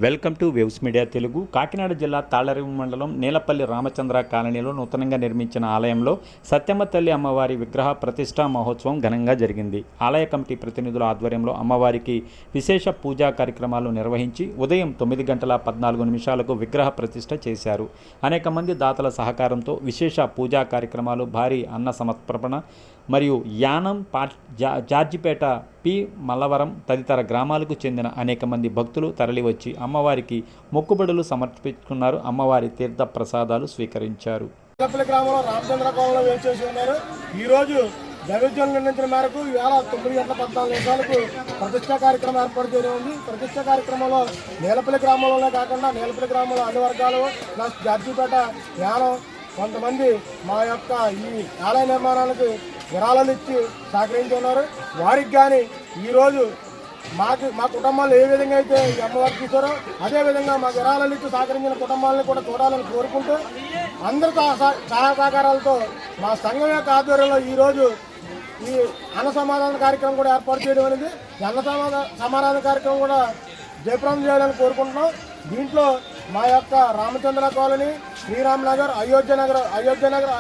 Welcome to waves media Telugu. Kakinada జిల్లా తాళ్లరేవు మండలం నీలపల్లి రామచంద్ర కాలనీలో నూతనంగా నిర్మించిన ఆలయంలో సత్యమ్మ తల్లి అమ్మవారి విగ్రహ ప్రతిష్టా మహోత్సవం ఘనంగా జరిగింది. ఆలయ కమిటీ ప్రతినిధుల ఆధ్వర్యంలో అమ్మవారికి విశేష పూజా కార్యక్రమాలు నిర్వహించి ఉదయం 9:14 విగ్రహ ప్రతిష్ట చేశారు. అనేక మంది దాతల సహకారంతో విశేష పూజా కార్యక్రమాలు, భారీ అన్న సమర్పణ మరియు యానం, జార్జిపేట, పి మల్లవరం తదితర గ్రామాలకు చెందిన అనేక మంది భక్తులు తరలివచ్చి అమ్మవారికి మొక్కుబడులు సమర్పించుకున్నారు. అమ్మవారి తీర్థ ప్రసాదాలు స్వీకరించారు. గ్రామంలో రామచంద్ర కోవలో వేచేసి ఉన్నారు. ఈరోజు దైవజ్ఞులు నిర్ణయించిన మేరకు ఇవాళ 9:14 ప్రతిష్టా కార్యక్రమం ఏర్పాటు చేయడం ఉంది. ప్రతిష్టా కార్యక్రమంలో నీలపల్లి గ్రామంలోనే కాకుండా నీలపల్లి గ్రామంలో అన్ని వర్గాలు ప్లస్ జార్జిపేట, యానం కొంతమంది మా యొక్క ఈ ఆలయ నిర్మాణానికి విరాళాలు ఇచ్చి సహకరించున్నారు. వారికి కానీ ఈరోజు మా కుటుంబాలు ఏ విధంగా అయితే ఈ అమ్మవారికి ఇచ్చారో అదేవిధంగా మా విరాళాలు ఇచ్చి సహకరించిన కుటుంబాలను కూడా చూడాలని కోరుకుంటూ అందరితో సహకారాలతో మా సంఘం యొక్క ఆధ్వర్యంలో ఈరోజు ఈ అన్న సమాధాన కార్యక్రమం కూడా ఏర్పాటు చేయడం అనేది అన్న సమాధాన కార్యక్రమం కూడా జయప్రదం చేయాలని కోరుకుంటున్నాం. దీంట్లో మా యొక్క రామచంద్ర కాలనీ, శ్రీరామ్ నగర్, అయోధ్య నగర్